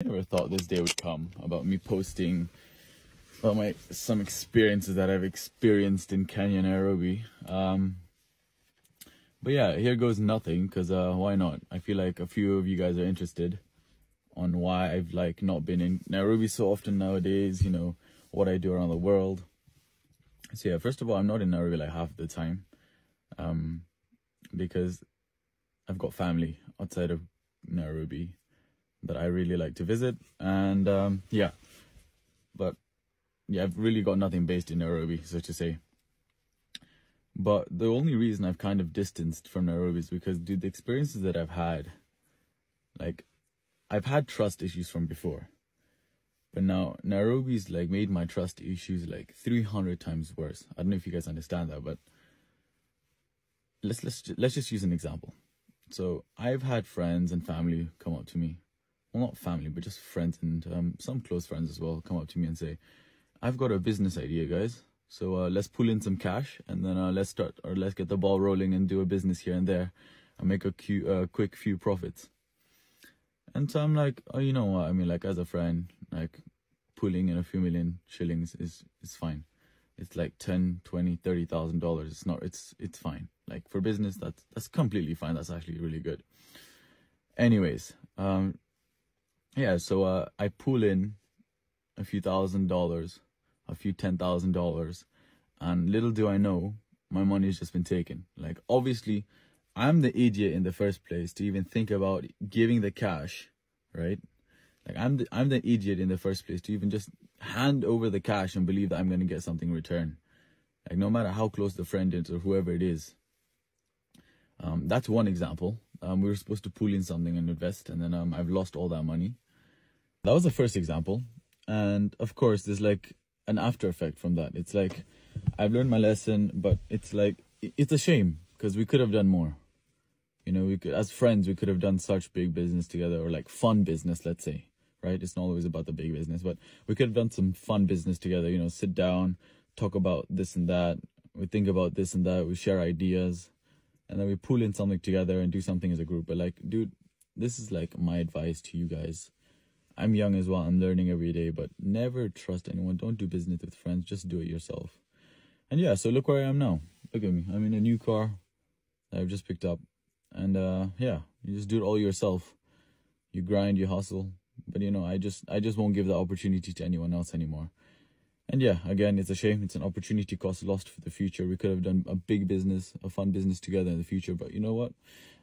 I never thought this day would come about me posting about some experiences that I've experienced in Kenya, Nairobi. But yeah, here goes nothing, because why not? I feel like a few of you guys are interested on why I've not been in Nairobi so often nowadays, what I do around the world. So yeah, first of all, I'm not in Nairobi half the time, because I've got family outside of Nairobi that I really like to visit, and I've really got nothing based in Nairobi, so to say. But the only reason I've kind of distanced from Nairobi is because, dude, the experiences that I've had, I've had trust issues from before, but now Nairobi's made my trust issues 300 times worse. I don't know if you guys understand that, but let's just use an example. So I've had friends and family come up to me, well, not family, but just friends and some close friends as well, come up to me and say, I've got a business idea, guys. So let's pull in some cash, and then let's get the ball rolling and do a business here and there and make a quick few profits. And so I'm like, oh, you know what? I mean, as a friend, pulling in a few million shillings is fine. It's $10,000, $20,000, $30,000. It's fine. For business, that's completely fine. That's actually really good. Anyways, so I pull in a few $1,000s, a few $10,000, and little do I know, my money has just been taken. Obviously, I'm the idiot in the first place to even think about giving the cash, right? I'm the idiot in the first place to even just hand over the cash and believe that I'm going to get something in return. No matter how close the friend is or whoever it is. That's one example. We were supposed to pull in something and invest, and then I've lost all that money. That was the first example. And of course, there's an after effect from that. It's I've learned my lesson, but it's it's a shame, because we could have done more. We could, as friends, we could have done such big business together, or fun business, let's say, right? It's not always about the big business, but we could have done some fun business together, sit down, talk about this and that. We think about this and that. We share ideas, and then we pull in something together and do something as a group. But dude, this is my advice to you guys. I'm young as well. I'm learning every day, but never trust anyone. Don't do business with friends. Just do it yourself. And yeah, so look where I am now. Look at me. I'm in a new car that I've just picked up. And you just do it all yourself. You grind, you hustle. But I just won't give that opportunity to anyone else anymore. And yeah, again, it's a shame. It's an opportunity cost lost for the future. We could have done a big business, a fun business together in the future. But you know what?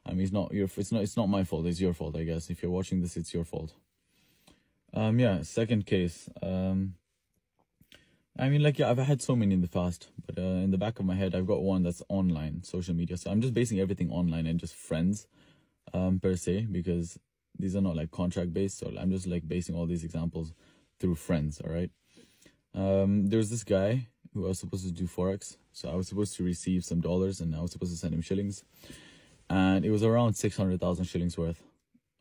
I mean, it's not my fault. It's your fault, I guess. If you're watching this, it's your fault. Second case. I've had so many in the past, but in the back of my head, I've got one that's online, social media. So I'm just basing everything online and just friends, per se, because these are not contract based. So I'm just basing all these examples through friends. All right. There's this guy who I was supposed to do Forex. So I was supposed to receive some dollars, and I was supposed to send him shillings, and it was around 600,000 shillings worth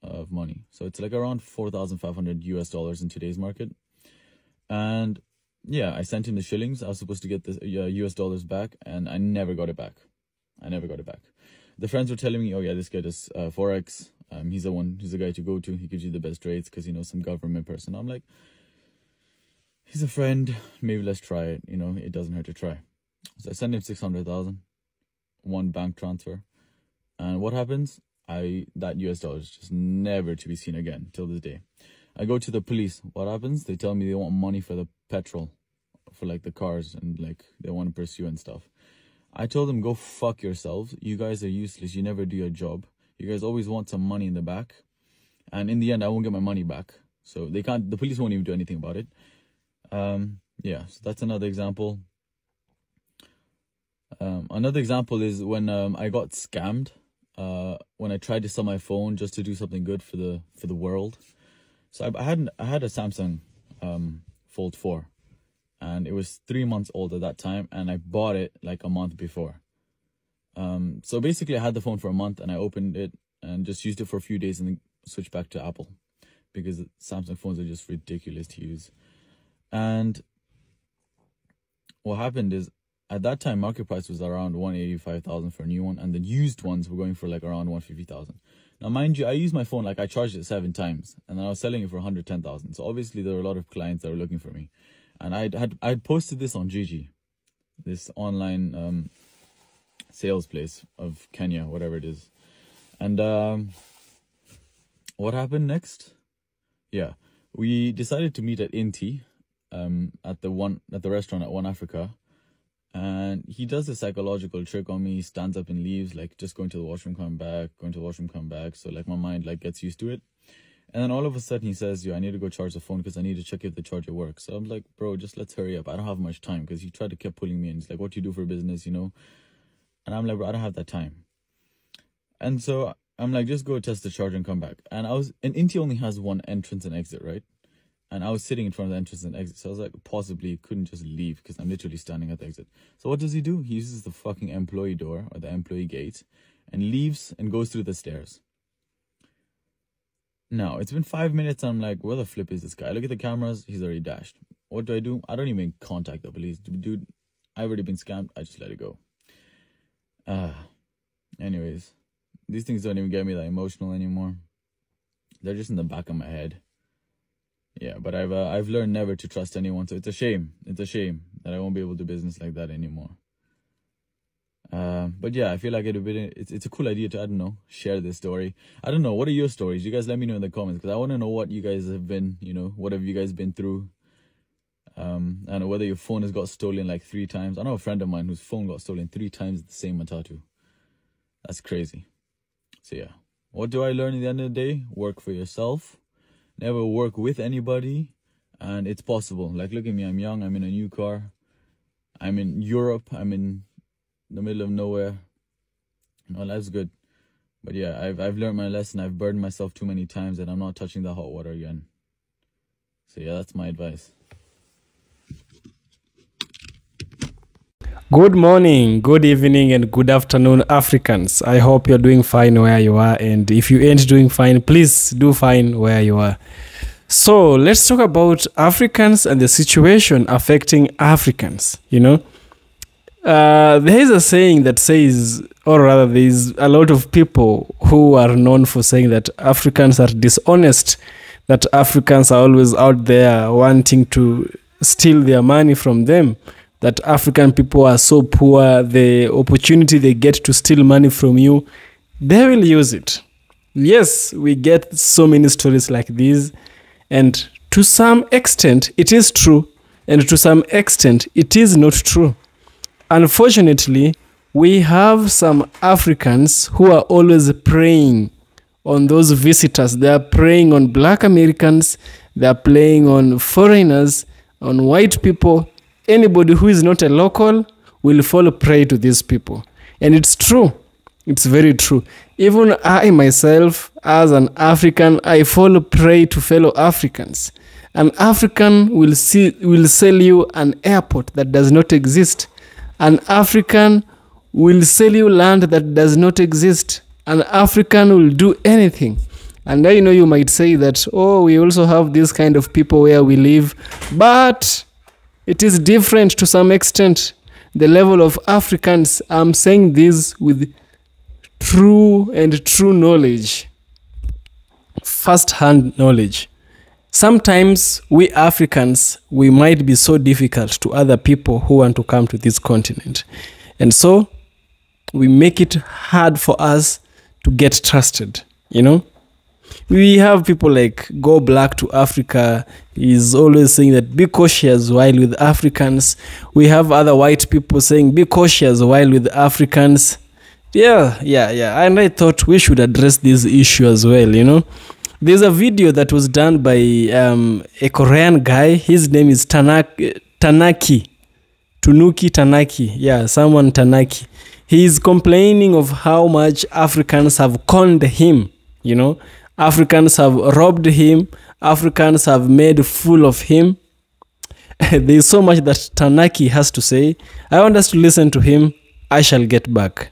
of money. So it's around $4,500 in today's market. And yeah, I sent him the shillings. I was supposed to get the US dollars back, and I never got it back. The friends were telling me, oh yeah, this guy does Forex. He's the guy to go to. He gives you the best rates because he knows some government person. I'm like, he's a friend. Maybe let's try it. It doesn't hurt to try. So I sent him 600,000, one bank transfer. And what happens? That US dollar is just never to be seen again till this day. I go to the police. What happens? They tell me they want money for the petrol, for the cars, and they want to pursue and stuff. I told them, go fuck yourselves. You guys are useless. You never do your job. You guys always want some money in the back, and in the end, I won't get my money back. So the police won't even do anything about it. So that's another example. Another example is when I got scammed. When I tried to sell my phone just to do something good for the world. So I had a Samsung Fold 4, and it was 3 months old at that time, and I bought it a month before. So basically I had the phone for a month, and I opened it and just used it for a few days and then switched back to Apple, because Samsung phones are just ridiculous to use. And what happened is, at that time, market price was around 185,000 for a new one, and the used ones were going for around 150,000. Now, mind you, I use my phone, like I charged it 7 times, and then I was selling it for 110,000. So obviously there were a lot of clients that were looking for me. And I'd posted this on Gigi, this online sales place of Kenya, whatever it is. And what happened next? Yeah, we decided to meet at Inti, at the restaurant at One Africa. And he does a psychological trick on me. He stands up and leaves, like just going to the washroom, come back, going to the washroom, come back. So like my mind like gets used to it. And then all of a sudden he says, yo, I need to go charge the phone because I need to check if the charger works. So I'm like, bro, just let's hurry up. I don't have much time, because he tried to keep pulling me in. He's like, what do you do for business, you know? And I'm like, bro, I don't have that time. And so I'm like, just go test the charger and come back. And Inti only has one entrance and exit, right? And I was sitting in front of the entrance and exit. So I was like, possibly couldn't just leave because I'm literally standing at the exit. So what does he do? He uses the fucking employee door or the employee gate and leaves and goes through the stairs. Now, it's been 5 minutes. I'm like, where the flip is this guy? I look at the cameras. He's already dashed. What do? I don't even contact the police. Dude, I've already been scammed. I just let it go. Anyways, these things don't even get me that emotional anymore. They're just in the back of my head. Yeah, but I've learned never to trust anyone, so it's a shame. It's a shame that I won't be able to do business like that anymore. But yeah, I feel like it's a cool idea to, I don't know, share this story. I don't know, what are your stories? You guys let me know in the comments, because I want to know what you guys have been, you know, what have you guys been through? I don't know whether your phone has got stolen like 3 times. I know a friend of mine whose phone got stolen 3 times at the same matatu. That's crazy. So yeah, what do I learn at the end of the day? Work for yourself. Never work with anybody, and it's possible. Like, look at me, I'm young, I'm in a new car, I'm in Europe, I'm in the middle of nowhere. No, life's good. But yeah, I've learned my lesson. I've burned myself too many times, and I'm not touching the hot water again. So yeah, that's my advice. Good morning, good evening, and good afternoon, Africans. I hope you're doing fine where you are, and if you ain't doing fine, please do fine where you are. So let's talk about Africans and the situation affecting Africans. You know, there is a saying that says, or rather, there is a lot of people who are known for saying that Africans are dishonest, that Africans are always out there wanting to steal their money from them, that African people are so poor, the opportunity they get to steal money from you, they will use it. Yes, we get so many stories like these, and to some extent it is true, and to some extent it is not true. Unfortunately, we have some Africans who are always preying on those visitors. They are preying on Black Americans, they are preying on foreigners, on white people. Anybody who is not a local will fall prey to these people. And it's true. It's very true. Even I myself, as an African, I fall prey to fellow Africans. An African will sell you an airport that does not exist. An African will sell you land that does not exist. An African will do anything. And I know you might say that, oh, we also have this kind of people where we live. But it is different to some extent. The level of Africans, I'm saying this with true knowledge, first-hand knowledge. Sometimes we Africans, we might be so difficult to other people who want to come to this continent. And so we make it hard for us to get trusted, you know? We have people like Go Black to Africa. He's always saying that be cautious while with Africans. We have other white people saying be cautious while with Africans. Yeah. And I thought we should address this issue as well, you know. There's a video that was done by a Korean guy. His name is Tunuki Tanaki. Yeah, someone Tanaki. He's complaining of how much Africans have conned him, you know. Africans have robbed him. Africans have made a fool of him. There's so much that Tanaki has to say. I want us to listen to him. I shall get back.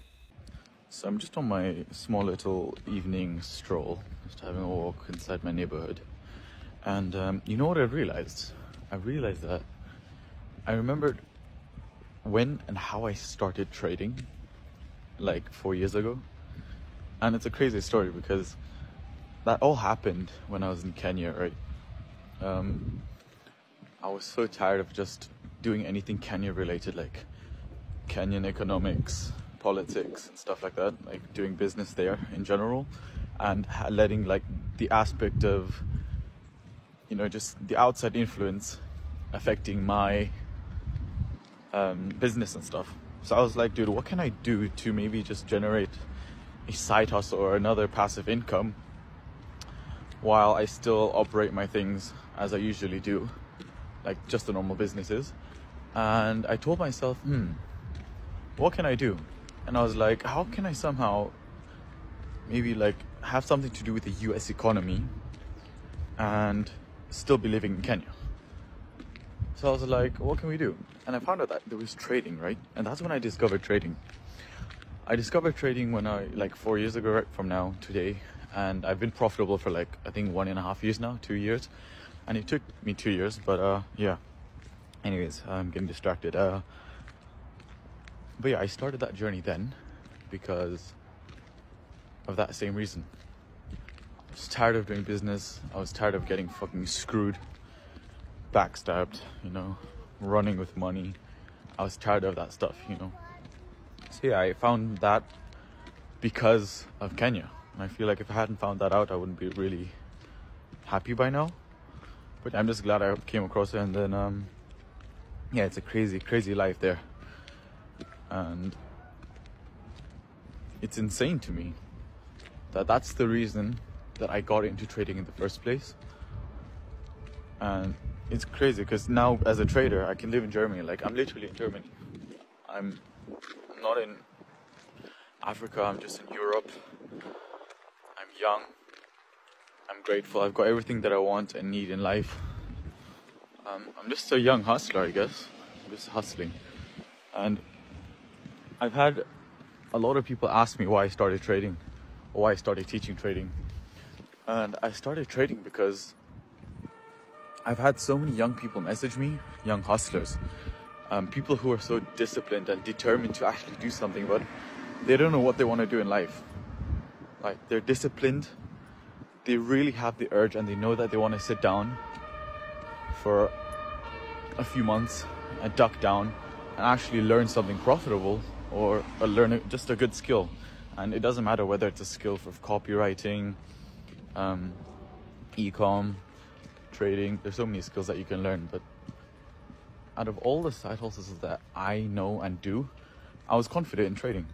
So I'm just on my small little evening stroll, just having a walk inside my neighborhood. And you know what I realized? I realized that I remembered when and how I started trading like 4 years ago. And it's a crazy story because that all happened when I was in Kenya, right? I was so tired of just doing anything Kenya related, like Kenyan economics, politics, and stuff like that, like doing business there in general, and letting like the aspect of, you know, just the outside influence affecting my business and stuff. So I was like, dude, what can I do to maybe just generate a side hustle or another passive income while I still operate my things as I usually do, like just the normal businesses. And I told myself, what can I do? And I was like, how can I somehow maybe like have something to do with the US economy and still be living in Kenya? So I was like, what can we do? And I found out that there was trading, right? And that's when I discovered trading. I discovered trading when I, like 4 years ago, right from now, today. And I've been profitable for like, I think 1.5 years now, 2 years. And it took me 2 years, but yeah. Anyways, I'm getting distracted. But yeah, I started that journey then because of that same reason. I was tired of doing business. I was tired of getting fucking screwed, backstabbed, you know, running with money. I was tired of that stuff, you know. So yeah, I found that because of Kenya. And I feel like if I hadn't found that out, I wouldn't be really happy by now. But I'm just glad I came across it. And then, yeah, it's a crazy, crazy life there. And it's insane to me that that's the reason that I got into trading in the first place. And it's crazy because now as a trader, I can live in Germany. Like, I'm literally in Germany. I'm not in Africa, I'm just in Europe. I'm young. I'm grateful. I've got everything that I want and need in life. I'm just a young hustler, I guess. I'm just hustling. And I've had a lot of people ask me why I started trading or why I started teaching trading. And I started trading because I've had so many young people message me, young hustlers, people who are so disciplined and determined to actually do something, but they don't know what they want to do in life. Like, they're disciplined, they really have the urge, and they know that they want to sit down for a few months and duck down and actually learn something profitable or learn just a good skill. And it doesn't matter whether it's a skill for copywriting, e-com, trading. There's so many skills that you can learn, but out of all the side hustles that I know and do, I was confident in trading.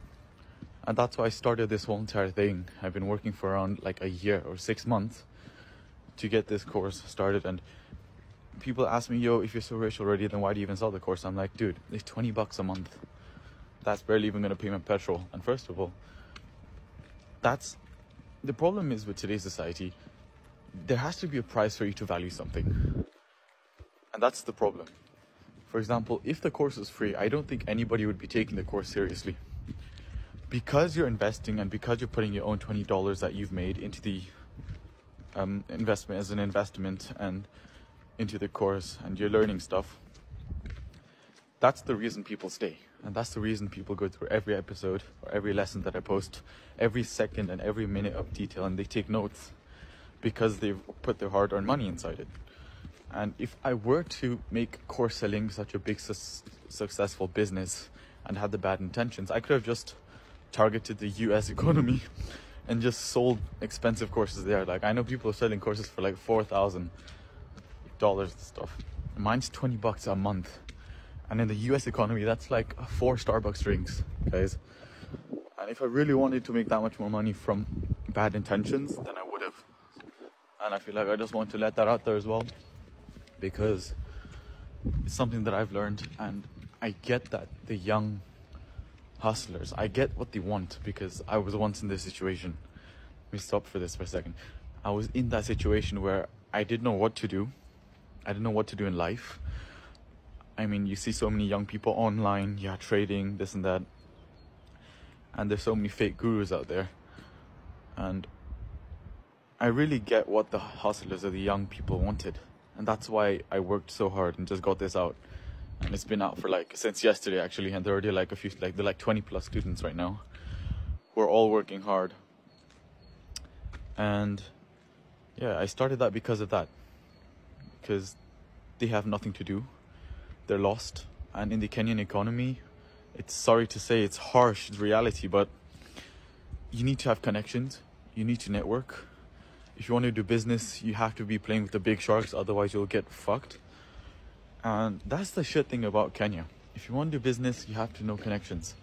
And that's why I started this whole entire thing. I've been working for around like a year or 6 months to get this course started. And people ask me, yo, if you're so rich already, then why do you even sell the course? I'm like, dude, it's $20 a month. That's barely even going to pay my petrol. And first of all, that's the problem is with today's society, there has to be a price for you to value something. And that's the problem. For example, if the course is free, I don't think anybody would be taking the course seriously. Because you're investing and because you're putting your own $20 that you've made into the investment as an investment and into the course, and you're learning stuff, that's the reason people stay. And that's the reason people go through every episode or every lesson that I post, every second and every minute of detail, and they take notes because they've put their hard-earned money inside it. And if I were to make course selling such a big successful business and had the bad intentions, I could have just targeted the US economy and just sold expensive courses there. Like, I know people are selling courses for like $4,000 and stuff. Mine's $20 a month. And in the US economy, that's like 4 Starbucks drinks, guys. And if I really wanted to make that much more money from bad intentions, then I would have. And I feel like I just want to let that out there as well, because it's something that I've learned. And I get that the young hustlers, I get what they want, because I was once in this situation. Let me stop for this for a second. I was in that situation where I didn't know what to do. I didn't know what to do in life. I mean, you see so many young people online, trading, this and that. And there's so many fake gurus out there. And I really get what the hustlers or the young people wanted. And that's why I worked so hard and just got this out. And it's been out for like, since yesterday actually. And there are already like they're like 20 plus students right now. We're all working hard. And yeah, I started that because of that. Because they have nothing to do. They're lost. And in the Kenyan economy, it's sorry to say, it's harsh, it's reality, but you need to have connections. You need to network. If you want to do business, you have to be playing with the big sharks, otherwise you'll get fucked. And that's the shit thing about Kenya. If you want to do business, you have to know connections.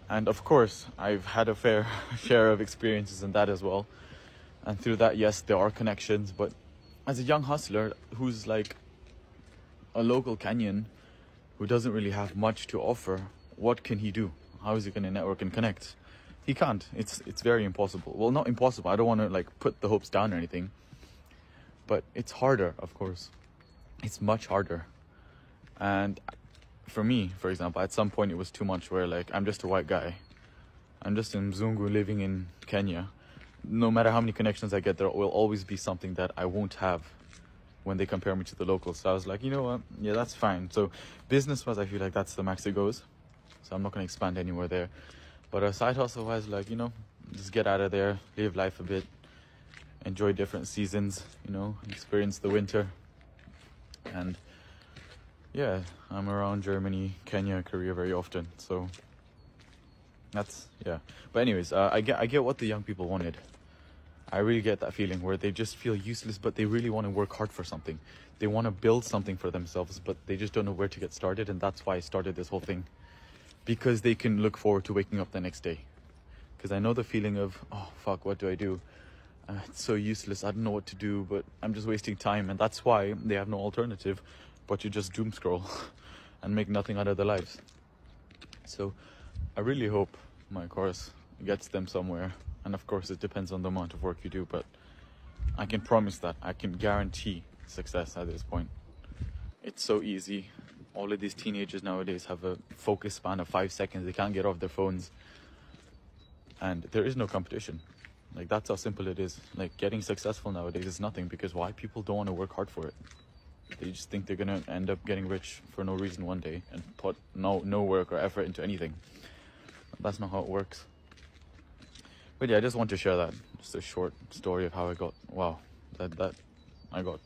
And of course, I've had a fair share of experiences in that as well. And through that, yes, there are connections. But as a young hustler who's like a local Kenyan who doesn't really have much to offer, what can he do? How is he going to network and connect? He can't. It's very impossible. Well, not impossible. I don't want to like put the hopes down or anything. But it's harder, of course. It's much harder. And for me, for example, at some point it was too much where like I'm just a white guy. I'm just a Mzungu living in Kenya. No matter how many connections I get, there will always be something that I won't have when they compare me to the locals. So I was like, you know what? Yeah, that's fine. So business-wise, I feel like that's the max it goes. So I'm not going to expand anywhere there. But a side hustle-wise, like, you know, just get out of there, live life a bit, enjoy different seasons, you know, experience the winter. And yeah, I'm around Germany, Kenya, Korea very often. So that's, yeah. But anyways, I get what the young people wanted. I really get that feeling where they just feel useless, but they really want to work hard for something. They want to build something for themselves, but they just don't know where to get started. And that's why I started this whole thing. Because they can look forward to waking up the next day. Because I know the feeling of, oh, fuck, what do I do? It's so useless. I don't know what to do, but I'm just wasting time. And that's why they have no alternative but to just doom scroll and make nothing out of their lives. So I really hope my course gets them somewhere. And of course, it depends on the amount of work you do. But I can promise that. I can guarantee success at this point. It's so easy. All of these teenagers nowadays have a focus span of 5 seconds. They can't get off their phones. And there is no competition. Like, that's how simple it is. Like, getting successful nowadays is nothing, because why? People don't want to work hard for it. They just think they're going to end up getting rich for no reason one day and put no work or effort into anything. That's not how it works. But yeah, I just want to share that. Just a short story of how I got, wow, I got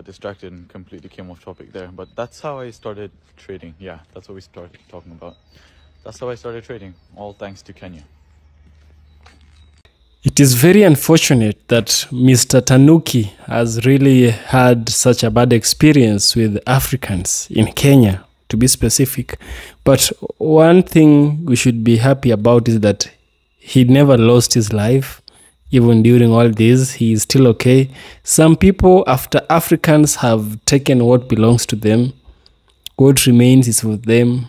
distracted and completely came off topic there. But that's how I started trading. Yeah, that's what we started talking about. That's how I started trading, all thanks to Kenya. It is very unfortunate that Mr. Tanuki has really had such a bad experience with Africans in Kenya, to be specific. But one thing we should be happy about is that he never lost his life. Even during all this, he is still okay. Some people, after Africans have taken what belongs to them, what remains is for them.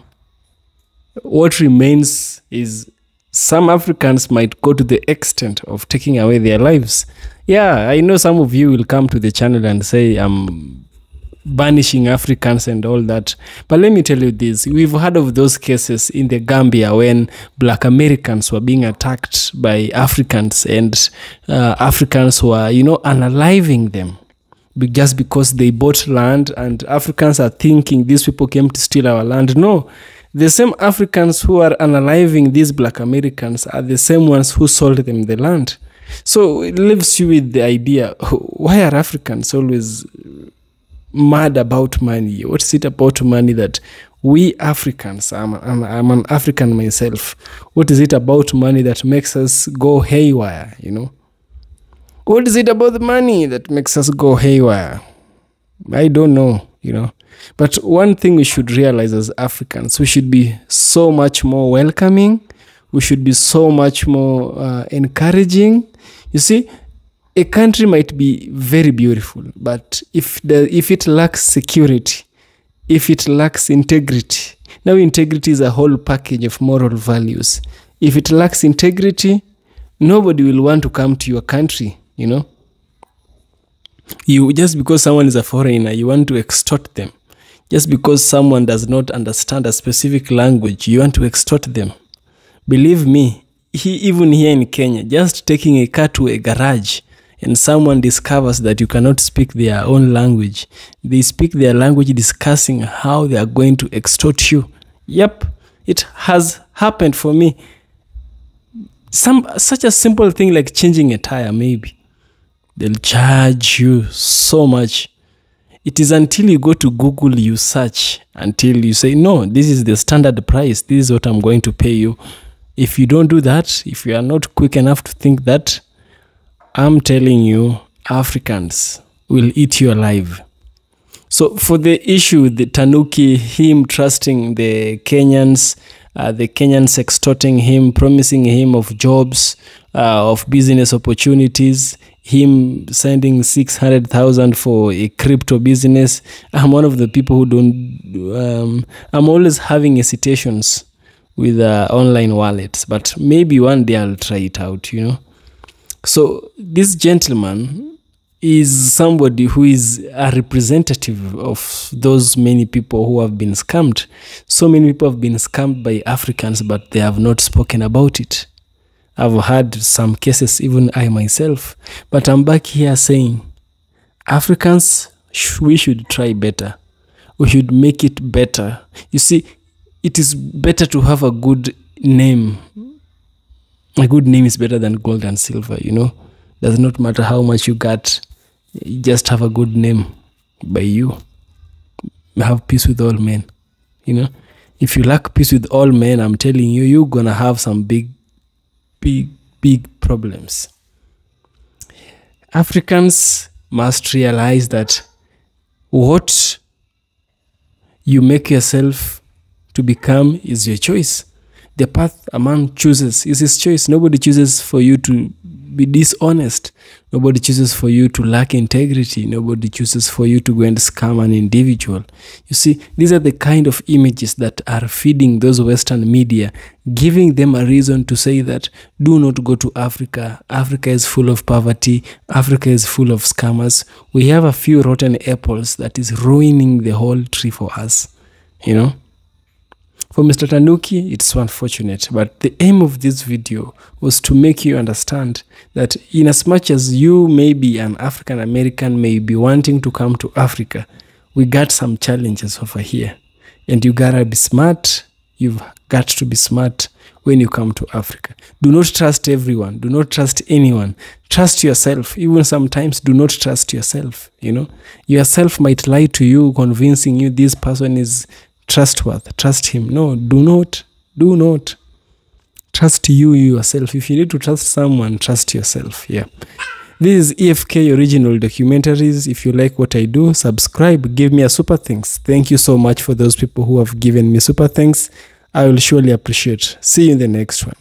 What remains is some Africans might go to the extent of taking away their lives. Yeah, I know some of you will come to the channel and say I'm banishing Africans and all that. But let me tell you this. We've heard of those cases in the Gambia when Black Americans were being attacked by Africans, and Africans were, unaliving them just because they bought land, and Africans are thinking these people came to steal our land. No. The same Africans who are unaliving these Black Americans are the same ones who sold them the land. So it leaves you with the idea, why are Africans always mad about money? What is it about money that we Africans, I'm an African myself, what is it about money that makes us go haywire, What is it about the money that makes us go haywire? I don't know, But one thing we should realize as Africans, we should be so much more welcoming. We should be so much more encouraging. You see, a country might be very beautiful, but if it lacks security, if it lacks integrity, now integrity is a whole package of moral values. If it lacks integrity, nobody will want to come to your country, You just because someone is a foreigner, you want to extort them. Just because someone does not understand a specific language, you want to extort them. Believe me, even here in Kenya, just taking a car to a garage and someone discovers that you cannot speak their own language, they speak their language discussing how they are going to extort you. Yep, it has happened for me. Such a simple thing like changing a tire, maybe. They'll charge you so much. It is until you go to Google, you search, until you say, no, this is the standard price. This is what I'm going to pay you. If you don't do that, if you are not quick enough to think that, I'm telling you, Africans will eat you alive. So for the issue, the Tanuki, him trusting the Kenyans extorting him, promising him of jobs, of business opportunities, him sending 600,000 for a crypto business. I'm one of the people who don't, I'm always having hesitations with online wallets, but maybe one day I'll try it out, you know. So this gentleman is somebody who is a representative of those many people who have been scammed. So many people have been scammed by Africans, but they have not spoken about it. I've had some cases, even I myself. But I'm back here saying, Africans, we should try better. We should make it better. You see, it is better to have a good name. A good name is better than gold and silver, you know. Does not matter how much you got. You just have a good name by you. Have peace with all men, you know. If you lack peace with all men, I'm telling you, you're gonna have some big problems. Africans must realize that what you make yourself to become is your choice. The path a man chooses is his choice. Nobody chooses for you to be dishonest. Nobody chooses for you to lack integrity. Nobody chooses for you to go and scam an individual. You see, these are the kind of images that are feeding those Western media, giving them a reason to say that do not go to Africa. Africa is full of poverty. Africa is full of scammers. We have a few rotten apples that is ruining the whole tree for us, you know. For Mr. Tanuki, it's unfortunate, but the aim of this video was to make you understand that in as much as you may be an African American, may be wanting to come to Africa, we got some challenges over here. And you gotta be smart. You've got to be smart when you come to Africa. Do not trust everyone. Do not trust anyone. Trust yourself. Even sometimes do not trust yourself, you know. Yourself might lie to you, convincing you this person is trustworthy. Trust him. No, do not trust you yourself. If you need to trust someone, trust yourself. Yeah, this is EFK Original Documentaries. If you like what I do, subscribe, give me a super thanks. Thank you so much for those people who have given me super thanks. I will surely appreciate. See you in the next one.